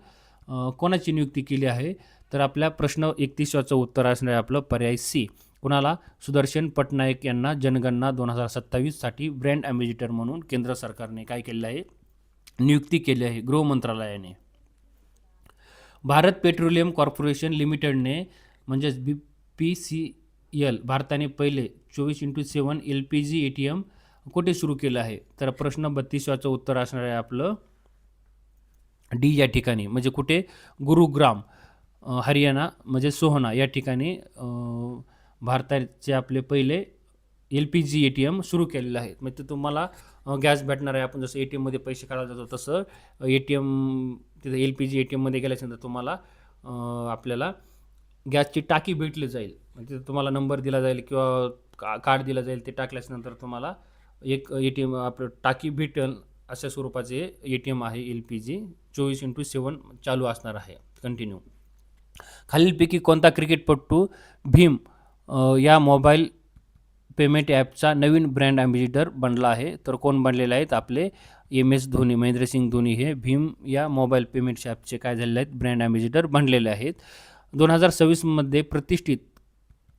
कोणाची नियुक्ती केली आहे? तर आपल्या प्रश्न 31चं उत्तर असणार आहे आपलं पर्याय सी. कुणाला? सुदर्शन पटनायक यांना जनगणना 2027साठी ब्रँड ॲम्बॅसिडर म्हणून केंद्र सरकारने काय केलेलं आहे? नियुक्ती केली आहे गृह मंत्रालयाने. भारत पेट्रोलियम कॉर्पोरेशन लिमिटेडने म्हणजेच BPCL भारताने पहिले 24x7 LPG ATM कुठे सुरू केलं आहे? तर प्रश्न 32चं उत्तर असणार आहे आपलं डी या ठिकाणी, म्हणजे कुठे? गुरुग्राम हरियाणा म्हणजे सोहना या ठिकाणी भारताचे आपले पहिले LPG ATM सुरू केलेलं आहे. म्हणजे तुम्हाला गॅस भेटणार आहे. आपण जसं ATMमध्ये पैसे काढायला जातो तसं ATM तिथे LPG ATMमध्ये गेल्याच्यानंतर तुम्हाला आपल्याला गॅसची टाकी भेटली जाईल. म्हणजे तुम्हाला नंबर दिला जाईल किंवा कार्ड दिलं जाईल. ते टाकल्याच्यानंतर तुम्हाला एक ATM आपलं टाकी भेटेल. अशा स्वरूपाचे ATM आहे LPG 24/7 चालू असणार आहे कंटिन्यू. खालीलपैकी कोणता क्रिकेटपटू भीम या मोबाईल पेमेंट ॲपचा नवीन ब्रँड ॲम्बॅसिडर बनला आहे? तर कोण बनलेले आहेत? आपले MS धोनी, महेंद्रसिंग धोनी हे भीम या मोबाईल पेमेंट्स ॲपचे काय झालेले आहेत? ब्रँड ॲम्बॅसिडर बनलेले आहेत. 2026मध्ये प्रतिष्ठित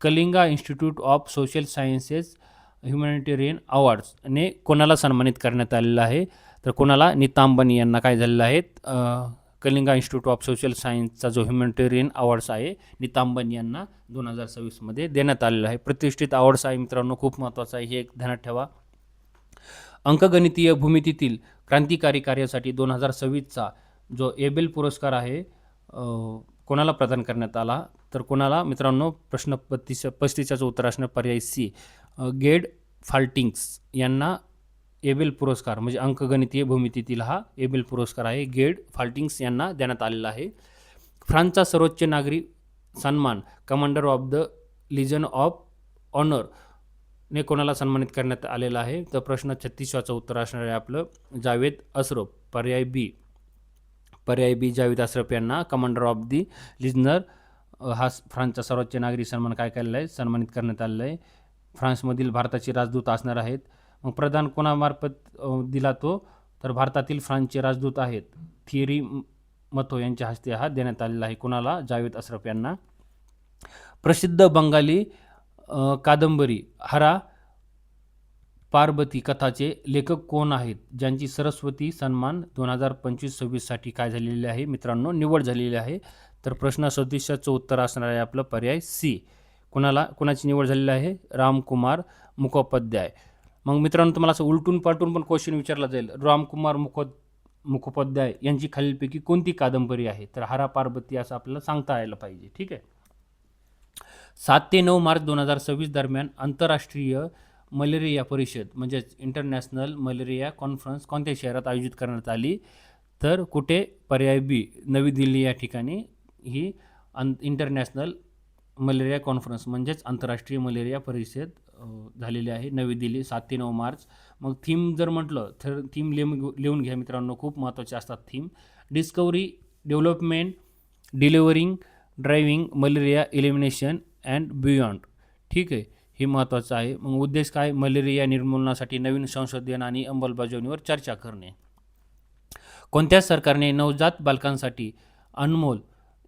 Kalinga institute of social sciences humanitarian अवॉर्ड्सने कोणाला सन्मानित करण्यात आलेलं आहे? तर कोणाला? नीता अंबानी यांना काय झालेलं आहेत? कलिंगा इन्स्टिट्यूट ऑफ सोशल सायन्सचा जो ह्युमॅनिटेरियन अवॉर्ड्स आहे नीता अंबानी यांना 2026मध्ये देण्यात आलेला आहे. प्रतिष्ठित अवॉर्ड्स आहे मित्रांनो, खूप महत्त्वाचं आहे, हे एक ध्यानात ठेवा. अंकगणितीय भूमितीतील क्रांतिकारी कार्यासाठी 2026चा जो एबेल पुरस्कार आहे कोणाला प्रदान करण्यात आला? तर कोणाला मित्रांनो? प्रश्न 35चं उत्तर असणार पर्याय C. गेड फाल्टिंग्स यांना एबेल पुरस्कार, म्हणजे अंकगणितीय भूमितीतील हा एबेल पुरस्कार आहे, गेड फाल्टिंग्स यांना देण्यात आलेला आहे. फ्रान्सचा सर्वोच्च नागरी सन्मान commander of the legion of honour ने कोणाला सन्मानित करण्यात आलेला आहे? तर प्रश्न 36चं उत्तर असणार आहे आपलं जावेद अशरफ, पर्याय बी जावेद अशरफ यांना कमांडर ऑफ दी लिजनर हा फ्रान्सचा सर्वोच्च नागरी सन्मान काय केलेला आहे? सन्मानित करण्यात आलेला आहे. फ्रान्समधील भारताचे राजदूत असणार आहेत. मग प्रदान कोणामार्फत दिला तो? तर भारतातील फ्रान्सचे राजदूत आहेत थियरी मथो यांच्या हस्ते हा देण्यात आलेला आहे. कोणाला? जावेद अशरफ यांना. प्रसिद्ध बंगाली कादंबरी हरा पार्वती कथाचे लेखक कोण आहेत, ज्यांची सरस्वती सन्मान 2025-26साठी काय झालेली आहे मित्रांनो? निवड झालेली आहे. तर प्रश्न 37चं उत्तर असणार आहे आपलं पर्याय C. कोणाची निवड झालेली आहे? रामकुमार मुखोपाध्याय. मग मित्रांनो तुम्हाला असं उलटून पालटून पण क्वेश्चन विचारला जाईल. रामकुमार मुखोपाध्याय यांची खालीलपैकी कोणती कादंबरी आहे? तर हरा पार्वती असं आपल्याला सांगता यायला पाहिजे. ठीक आहे. 7 ते 9 मार्च 2026 दरम्यान आंतरराष्ट्रीय मलेरिया परिषद म्हणजेच इंटरनॅशनल मलेरिया कॉन्फरन्स कोणत्या शहरात आयोजित करण्यात आली? तर कुठे? पर्याय B नवी दिल्ली या ठिकाणी ही इंटरनॅशनल मलेरिया कॉन्फरन्स म्हणजेच आंतरराष्ट्रीय मलेरिया परिषद झालेली आहे नवी दिल्ली 7 ते 9 मार्च. मग थीम जर म्हटलं तर थीम लिहून घ्या मित्रांनो, खूप महत्त्वाचे असतात theme. Discovery, development, delivering, driving malaria elimination and beyond. ठीक आहे, हे महत्त्वाचं आहे. मग उद्देश काय? मलेरिया निर्मूलनासाठी नवीन संशोधन आणि अंमलबजावणीवर चर्चा करणे. कोणत्या सरकारने नवजात बालकांसाठी अनमोल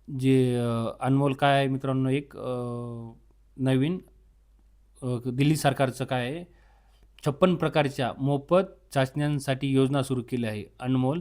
अनमोल काय आहे मित्रांनो? एक नवीन दिल्ली सरकारचं काय आहे 56 प्रकारच्या मोफत चाचण्यांसाठी योजना सुरू केली आहे. अनमोल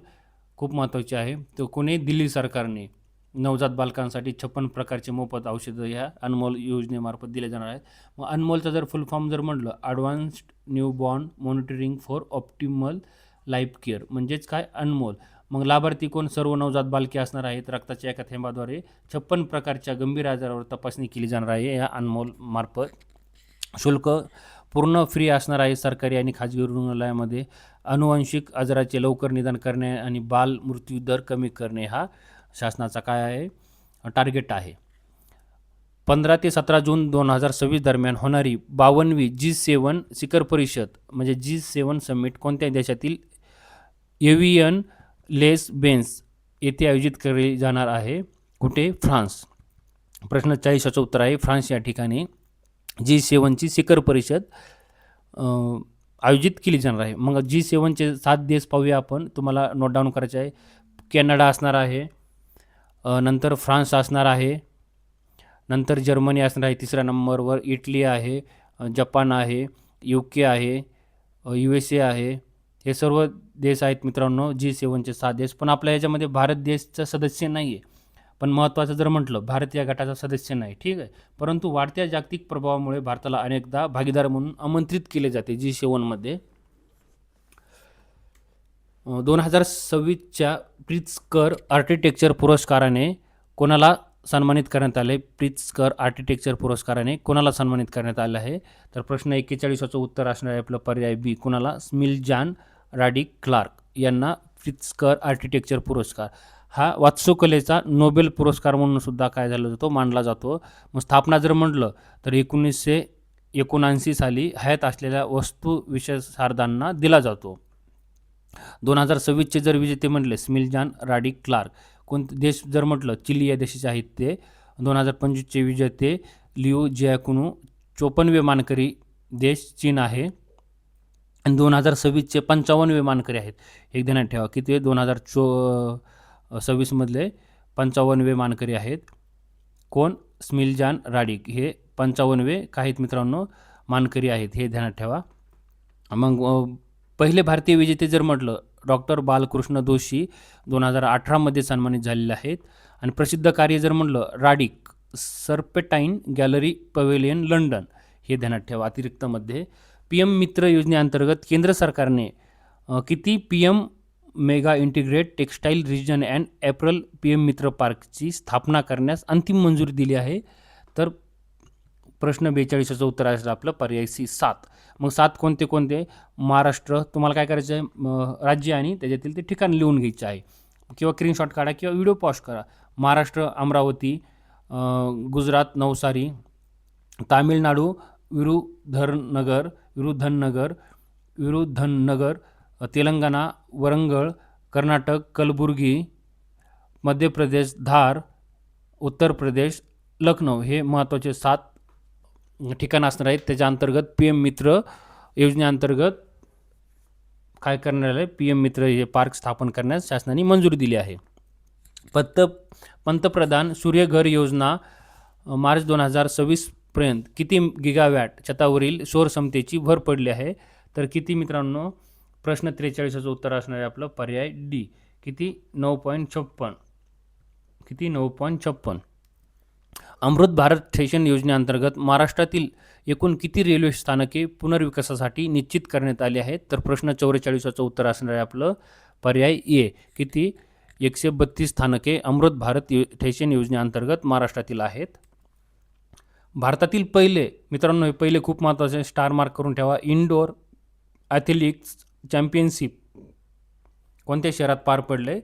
खूप महत्त्वाची आहे. तर कोणी? दिल्ली सरकारने नवजात बालकांसाठी 56 प्रकारचे मोफत औषधं ह्या अनमोल योजनेमार्फत दिले जाणार आहेत. मग अनमोलचा जर फुल फॉर्म जर म्हटलं advanced newborn monitoring for optimal life care म्हणजेच काय? अनमोल. मग लाभार्थी कोण? सर्व नवजात बालके असणार आहेत. रक्ताच्या एका थेंबाद्वारे 56 प्रकारच्या गंभीर आजारावर तपासणी केली जाणार आहे या अनमोल मार्फत. शुल्क पूर्ण फ्री असणार आहे सरकारी आणि खाजगी रुग्णालयामध्ये. अनुवांशिक आजाराचे लवकर निदान करणे आणि बाल मृत्यू दर कमी करणे हा शासनाचा काय आहे? टार्गेट आहे. 15 ते 17 जून 2026 दरम्यान होणारी 52वी G7 शिखर परिषद म्हणजे G7 समिट कोणत्या देशातील एव्हियन लेस बेन्स येथे आयोजित केली जाणार आहे? कुठे? फ्रान्स. प्रश्न 40चं उत्तर आहे फ्रान्स या ठिकाणी G7ची शिखर परिषद आयोजित केली जाणार आहे. मग G7चे 7 देश पाहूया आपण, तुम्हाला नोट डाऊन करायचे आहे. कॅनडा असणार आहे, नंतर फ्रान्स असणार आहे, नंतर जर्मनी असणार आहे तिसऱ्या नंबरवर, इटली आहे, जपान आहे, UK आहे, USA आहे. हे सर्व देश आहेत मित्रांनो G7चे 6 देश. पण आपल्या याच्यामध्ये भारत देशचा सदस्य नाही आहे. पण महत्त्वाचं जर म्हटलं भारत या गटाचा सदस्य नाही. ठीक आहे, परंतु वाढत्या जागतिक प्रभावामुळे भारताला अनेकदा भागीदार म्हणून आमंत्रित केले जाते G7मध्ये. 2026च्या प्रित्झकर आर्किटेक्चर पुरस्काराने कोणाला सन्मानित करण्यात आले? प्रित्झकर आर्किटेक्चर पुरस्काराने कोणाला सन्मानित करण्यात आलं आहे? तर प्रश्न 41चं उत्तर असणार आहे आपलं पर्याय B. कोणाला? स्मिलजान राडिक क्लार्क यांना प्रित्झकर आर्किटेक्चर पुरस्कार. हा वास्तुकलेचा नोबेल पुरस्कार म्हणून सुद्धा काय झाला जातो, मानला जातो. मग स्थापना जर म्हटलं तर 1979 साली हयात असलेल्या वस्तू विशेषार्धांना दिला जातो. 2026चे जर विजेते म्हटले स्मिलजान राडी क्लार्क. कोणते देश जर म्हटलं चिली या देशाचे आहेत ते. 2025चे विजेते लिओ जियाकुनु. 54वे मानकरी देश चीन आहे. आणि 2026चे 55वे मानकरी आहेत. एक ध्यानात ठेवा किती 2026मधले 55वे मानकरी आहेत. कोण? स्मिलजान राडिक हे 55वे काही मित्रांनो मानकरी आहेत, हे ध्यानात ठेवा. मग पहिले भारतीय विजेते जर म्हटलं डॉक्टर बालकृष्ण दोषी 2018मध्ये सन्मानित झालेले आहेत. आणि प्रसिद्ध कार्य जर म्हटलं राडिक सर्पेटाईन गॅलरी पवेलियन लंडन, हे ध्यानात ठेवा. अतिरिक्तमध्ये PM मित्र योजनेअंतर्गत केंद्र सरकारने किती PM mega integrate textile region and apparel PM Mitra पार्कची स्थापना करण्यास अंतिम मंजुरी दिली आहे. तर प्रश्न 42चं उत्तर आहे आपलं पर्याय C 7. मग 7 कोणते कोणते? महाराष्ट्र, तुम्हाला काय करायचं आहे, राज्य आणि त्याच्यातील ते ठिकाण लिहून घ्यायचं आहे किंवा स्क्रीनशॉट काढा किंवा व्हिडिओ पॉज करा. महाराष्ट्र अमरावती, गुजरात नवसारी, तामिळनाडू विरुधनगर, तेलंगणा वरंगळ, कर्नाटक कलबुर्गी, मध्य प्रदेश धार, उत्तर प्रदेश लखनौ, हे महत्त्वाचे 7 ठिकाणं असणार आहेत. त्याच्या अंतर्गत PM मित्र योजनेअंतर्गत काय करण्यात आलं, PM मित्र हे पार्क स्थापन करण्यास शासनाने मंजुरी दिली आहे. पंतप्रधान सूर्यघर योजना मार्च 2026 पर्यंत किती गिगावॅट छतावरील सौर क्षमतेची भर पडली आहे. तर किती मित्रांनो? प्रश्न 43चं उत्तर असणार आहे आपलं पर्याय D. किती? 9.56. किती? 9.56. अमृत भारत स्टेशन योजनेअंतर्गत महाराष्ट्रातील एकूण किती रेल्वे स्थानके पुनर्विकासासाठी निश्चित करण्यात आली आहेत. तर प्रश्न 44चं उत्तर असणार आहे आपलं पर्याय A. किती? 132 स्थानके अमृत भारत स्टेशन योजनेअंतर्गत महाराष्ट्रातील आहेत. भारतातील पहिले मित्रांनो, हे पहिले खूप महत्त्वाचे, स्टार मार्क करून ठेवा. इंडोर ॲथलेटिक्स चॅम्पियनशिप कोणत्या शहरात पार पडले?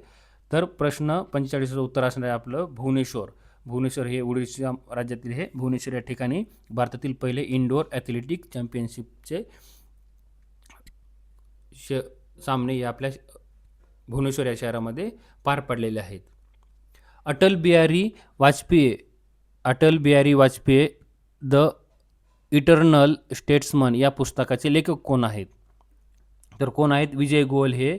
तर प्रश्न 45चं उत्तर असणार आहे आपलं भुवनेश्वर. भुवनेश्वर हे ओडिशा राज्यातील हे भुवनेश्वर या ठिकाणी भारतातील पहिले इंडोर ॲथलेटिक्स चॅम्पियनशिपचे सामने हे आपल्या भुवनेश्वर या शहरामध्ये पार पडलेले आहेत. Atal Bihari Vajpayee the eternal statesman या पुस्तकाचे लेखक कोण आहेत? तर कोण आहेत? विजय गोयल हे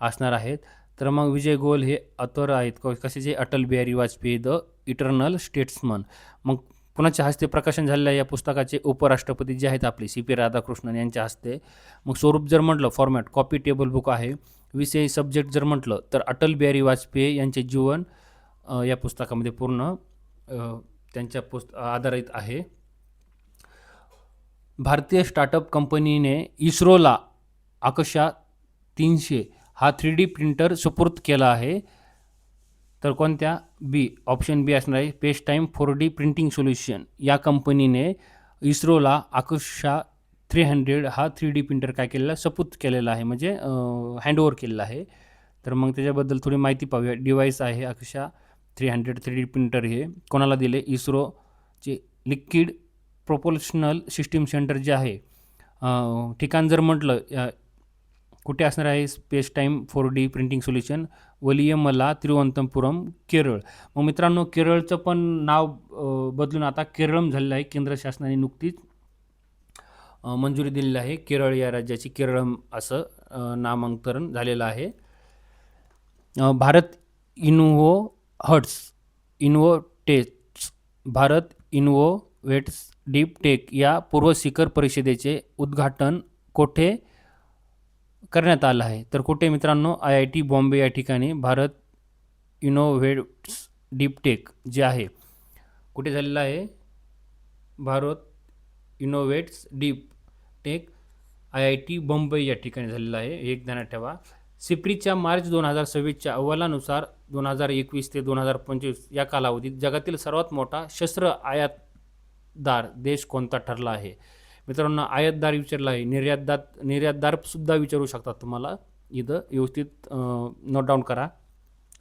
असणार आहेत. तर मग विजय गोयल हे ऑथर आहेत कशाचे? Atal Bihari Vajpayee the eternal statesman. मग कुणाच्या हस्ते प्रकाशन झालेलं आहे या पुस्तकाचे? उपराष्ट्रपती जे आहेत आपले CP राधाकृष्णन यांच्या हस्ते. मग स्वरूप जर म्हटलं फॉर्मॅट कॉपी टेबल बुक आहे. विषय सब्जेक्ट जर म्हटलं तर अटल बिहारी वाजपेयी यांचे जीवन या पुस्तकामध्ये पूर्ण त्यांच्या आधारित आहे. भारतीय स्टार्टअप कंपनीने इस्रोला आकाशा 300 हा 3D प्रिंटर सुपूर्द केला आहे. तर कोणत्या? B. ऑप्शन B असणार आहे पेस टाईम 4D प्रिंटिंग सोल्युशन या कंपनीने इस्रोला आकाशा 300 हा 3D प्रिंटर काय केलेला? सुपूर्द केलेला आहे, म्हणजे हँडओव्हर केलेला आहे. तर मग त्याच्याबद्दल थोडी माहिती पाहूया. डिव्हाइस आहे आकाशा 300 3D प्रिंटर, हे कोणाला दिले? इस्रोचे लिक्विड प्रोपल्शनल सिस्टीम सेंटर जे आहे. ठिकाण जर म्हटलं कुठे असणार आहे? Space time 4D printing solution Valiyamala Thiruvananthapuram Kerala. मग मित्रांनो, केरळचं पण नाव बदलून आता केरळम झालेलं आहे. केंद्र शासनाने नुकतीच मंजुरी दिलेली आहे. केरळ या राज्याची केरळम असं नामांतरण झालेलं आहे. भारत इनोव्हेट्स डीप टेक या पूर्व शिखर परिषदेचे उद्घाटन कोठे करण्यात आलं आहे? तर कुठे मित्रांनो? IIT बॉम्बे या ठिकाणी भारत इनोव्हेट्स डीप टेक जे आहे कुठे झालेलं आहे? Bharat innovates deep tech IIT Bombay या ठिकाणी झालेलं आहे, हे एक ध्यानात ठेवा. सिप्रीच्या मार्च 2026च्या अहवालानुसार 2021 ते 2025 या कालावधीत जगातील सर्वात मोठा शस्त्र आयातदार देश कोणता ठरला आहे? मित्रांनो, आयातदार विचारला आहे, निर्यातदार सुद्धा विचारू शकतात तुम्हाला, इथं व्यवस्थित नोट डाऊन करा.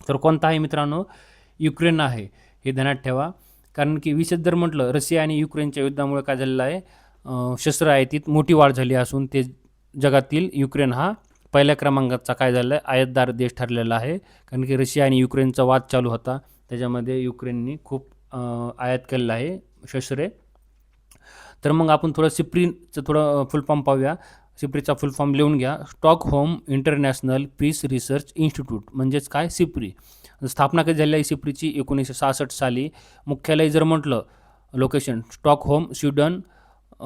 तर कोणता आहे मित्रांनो? युक्रेन आहे. हे ध्यानात ठेवा. कारण की विशेष जर म्हटलं, रशिया आणि युक्रेनच्या युद्धामुळे काय झालेलं आहे, शस्त्र आयातीत मोठी वाढ झाली असून ते जगातील युक्रेन हा पहिल्या क्रमांकाचा काय झालं आहे, आयातदार देश ठरलेला आहे. कारण की रशिया आणि युक्रेनचा वाद चालू होता, त्याच्यामध्ये युक्रेननी खूप आयात केलेलं आहे शस्त्रे. तर मग आपण थोडं सिप्रीचं थोडं फुल फॉर्म पाहूया. सिप्रीचा फुल फॉर्म लिहून घ्या. Stockholm International Peace Research Institute, म्हणजेच काय, सिप्री. स्थापना कधी झाली आहे सिप्रीची? 1966 साली. मुख्यालय जर म्हटलं, लोकेशन स्टॉकहोम, स्वीडन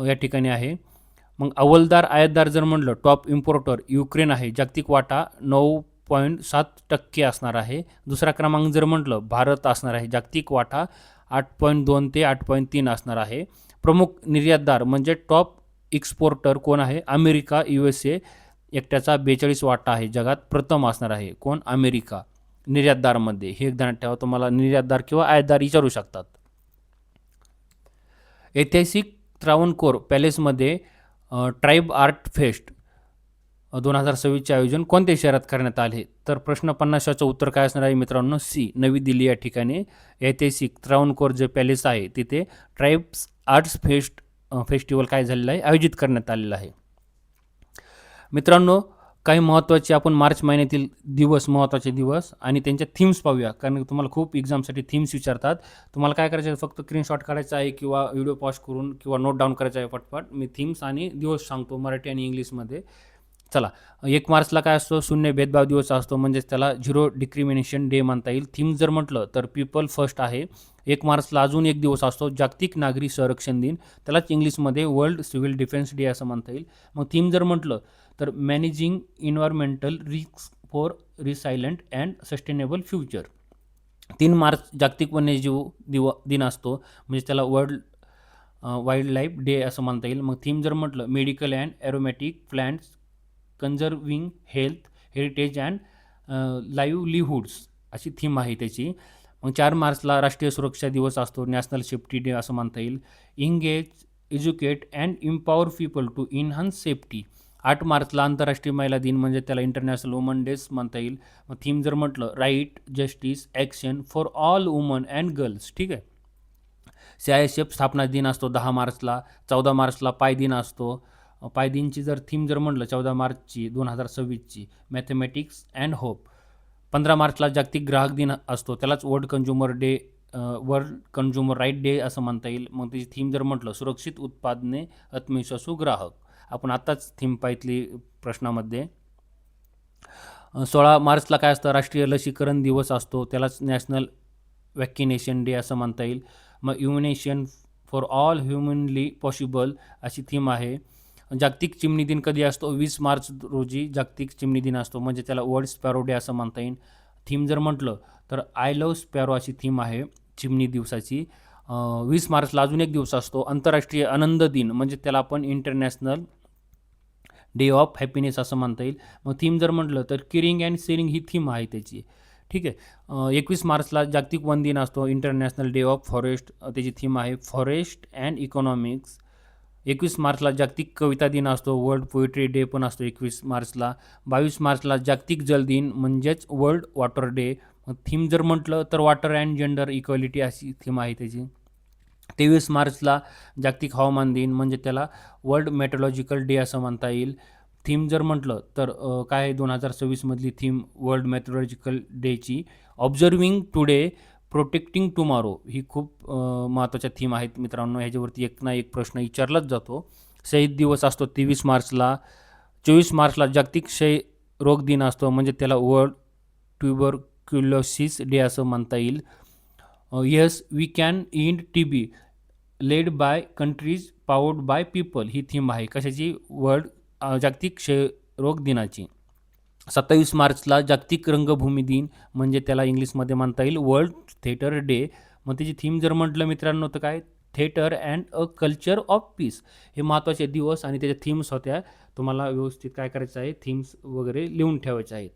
या ठिकाणी आहे. मग अव्वलदार आयातदार जर म्हटलं, टॉप इम्पोर्टर युक्रेन आहे. जागतिक वाटा 9.7% असणार आहे. दुसरा क्रमांक जर म्हटलं, भारत असणार आहे. जागतिक वाटा 8.2 ते 8.3 असणार आहे. प्रमुख निर्यातदार म्हणजे टॉप एक्सपोर्टर कोण आहे? America, USA. एकट्याचा 42 वाटा आहे. जगात प्रथम असणार आहे. कोण? अमेरिका. निर्यातदारमध्ये हे ध्यानात ठेवा. तुम्हाला निर्यातदार किंवा आयातदार विचारू शकतात. ऐतिहासिक त्रावणकोर पॅलेसमध्ये ट्राईब आर्ट फेस्ट 2026चे आयोजन कोणत्या शहरात करण्यात आले? तर प्रश्न 50चं उत्तर काय असणार आहे मित्रांनो? सी, नवी दिल्ली या ठिकाणी ऐतिहासिक त्रावणकोर जे पॅलेस आहे तिथे ट्राईब्स आर्ट्स फेस्टिवल काय झालेलं आहे, आयोजित करण्यात आलेलं आहे. मित्रांनो, काही महत्त्वाचे आपण मार्च महिन्यातील महत्त्वाचे दिवस आणि त्यांच्या थीम्स पाहूया. कारण तुम्हाला खूप एक्झामसाठी थीम्स विचारतात. तुम्हाला काय करायचं आहे, फक्त स्क्रीनशॉट काढायचा आहे किंवा व्हिडिओ पॉज करून किंवा नोट डाऊन करायचा आहे पटपट. मी थीम्स आणि दिवस सांगतो मराठी आणि इंग्लिशमध्ये. चला, 1 मार्चला काय असतो? शून्य भेदभाव दिवस असतो, म्हणजेच त्याला झिरो डिस्क्रिमिनेशन डे म्हणता येईल. थीम जर म्हटलं तर पीपल फर्स्ट आहे. 1 मार्चला अजून एक दिवस असतो, जागतिक नागरी संरक्षण दिन. त्यालाच इंग्लिशमध्ये वर्ल्ड सिव्हिल डिफेन्स डे असं म्हणता येईल. मग थीम जर म्हटलं तर managing environmental risk for resilient and sustainable future. 3 मार्च जागतिक वन्यजीव दिन असतो, म्हणजे त्याला वर्ल्ड वाईल्ड लाईफ डे असं म्हणता येईल. मग थीम जर म्हटलं medical and aromatic plants conserving health, heritage and livelihoods अशी थीम आहे त्याची. मग 4 मार्चला राष्ट्रीय सुरक्षा दिवस असतो, नॅशनल सेफ्टी डे असं म्हणता येईल. Engage, educate and empower people to enhance safety. 8 मार्चला आंतरराष्ट्रीय महिला दिन, म्हणजे त्याला इंटरनॅशनल वुमन डेज म्हणता येईल. मग थीम जर म्हटलं right, justice, action for all woman and girls. ठीक आहे. CISF स्थापना दिन असतो 10 मार्चला. 14 मार्चला पाय दिन असतो. पाय दिनची जर थीम जर म्हटलं 14 मार्चची 2026ची, मॅथमॅटिक्स अँड होप. 15 मार्चला जागतिक ग्राहक दिन असतो, त्यालाच वर्ल्ड कंझ्युमर राईट डे असं म्हणता येईल. मग त्याची थीम जर म्हटलं सुरक्षित उत्पादने, आत्मविश्वासू ग्राहक. आपण आत्ताच थीम पाहितली प्रश्नामध्ये. 16 मार्चला काय असतं? राष्ट्रीय लसीकरण दिवस असतो, त्यालाच नॅशनल वॅक्सिनेशन डे असं म्हणता येईल. मग इम्युनेशन फॉर ऑल ह्युमनली पॉसिबल अशी थीम आहे. जागतिक चिमणी दिन कधी असतो? 20 मार्च रोजी जागतिक चिमणी दिन असतो, म्हणजे त्याला वर्ल्ड स्पॅरो डे असं म्हणता येईल. थीम जर म्हटलं तर आय लव्ह स्पॅरो अशी थीम आहे चिमणी दिवसाची. 20 मार्चला अजून एक दिवस असतो, आंतरराष्ट्रीय आनंद दिन, म्हणजे त्याला आपण इंटरनॅशनल डे ऑफ हॅपीनेस असं म्हणता येईल. मग थीम जर म्हटलं तर केअरिंग अँड शेअरिंग ही थीम आहे त्याची. ठीक आहे. 21 मार्चला जागतिक वन दिन असतो, इंटरनॅशनल डे ऑफ फॉरेस्ट, त्याची थीम आहे फॉरेस्ट अँड इकॉनॉमिक्स. 21 मार्चला जागतिक कविता दिन असतो, वर्ल्ड पोएट्री डे पण असतो 21 मार्चला. 22 मार्चला जागतिक जल दिन, म्हणजेच वर्ल्ड वॉटर डे. थीम जर म्हटलं तर वॉटर अँड जेंडर इक्वॅलिटी अशी थीम आहे त्याची. 23 मार्चला जागतिक हवामान दिन, म्हणजे त्याला वर्ल्ड मेट्रोलॉजिकल डे असं म्हणता येईल. थीम जर म्हटलं तर काय आहे 2026मधली थीम वर्ल्ड मेट्रोलॉजिकल डेची? Observing today, protecting tomorrow. ही खूप महत्त्वाच्या थीम आहेत मित्रांनो. ह्याच्यावरती एक ना एक प्रश्न विचारलाच जातो. शहीद दिवस असतो 23 मार्चला. 24 मार्चला जागतिक क्षय रोग दिन असतो, म्हणजे त्याला वर्ल्ड ट्युबरक्युलोसिस डे असं म्हणता येईल. Yes we can end TB led by countries powered by people ही थीम आहे. कशाची? वर्ल्ड जागतिक क्षयरोग दिनाची. 27 मार्चला जागतिक रंगभूमी दिन, म्हणजे त्याला इंग्लिशमध्ये म्हणता येईल वर्ल्ड थिएटर डे. मग त्याची थीम जर म्हटलं मित्रांनो तर काय? Theatre and a culture of peace. हे महत्त्वाचे दिवस आणि त्याच्या थीम्स होत्या. तुम्हाला व्यवस्थित काय करायचं आहे, थीम्स वगैरे लिहून ठेवायचे आहेत.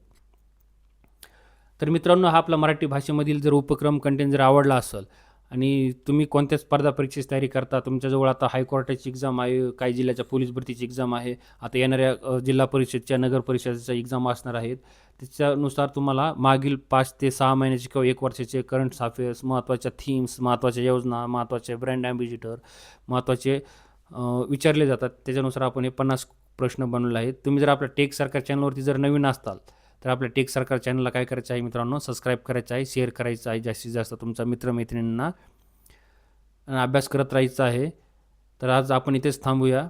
तर मित्रांनो, हा आपला मराठी भाषेमधील जर उपक्रम कंटेंट जर आवडला असेल आणि तुम्ही कोणत्या स्पर्धा परीक्षेची तयारी करता, तुमच्याजवळ आता हायकोर्टाची एक्झाम आहे, काही जिल्ह्याच्या पोलीस भरतीची एक्झाम आहे, आता येणाऱ्या जिल्हा परिषदच्या, नगर परिषदेच्या एक्झाम असणार आहेत. त्याच्यानुसार तुम्हाला मागील 5 ते 6 महिन्याचे किंवा 1 वर्षाचे करंट अफेअर्स, महत्त्वाच्या थीम्स, महत्त्वाच्या योजना, महत्त्वाचे ब्रँड ॲम्बॅसिडर, महत्त्वाचे विचारले जातात. त्याच्यानुसार आपण हे 50 प्रश्न बनवले आहेत. तुम्ही जर आपल्या टेक सरकार चॅनलवरती जर नवीन असाल, तर आपल्या टेक सरकार चॅनलला काय करायचं आहे मित्रांनो, सबस्क्राईब करायचं आहे, शेअर करायचं आहे जास्तीत जास्त तुमच्या मित्रमैत्रिणींना, आणि अभ्यास करत राहायचा आहे. तर आज आपण इथेच थांबूया.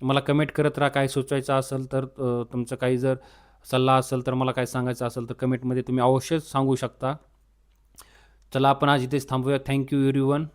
मला कमेंट करत राहा, काय सुचवायचं असेल तर, तुमचं काही जर सल्ला असेल तर, मला काय सांगायचं असेल तर कमेंटमध्ये तुम्ही अवश्य सांगू शकता. चला आपण आज इथेच थांबूया. Thank you everyone.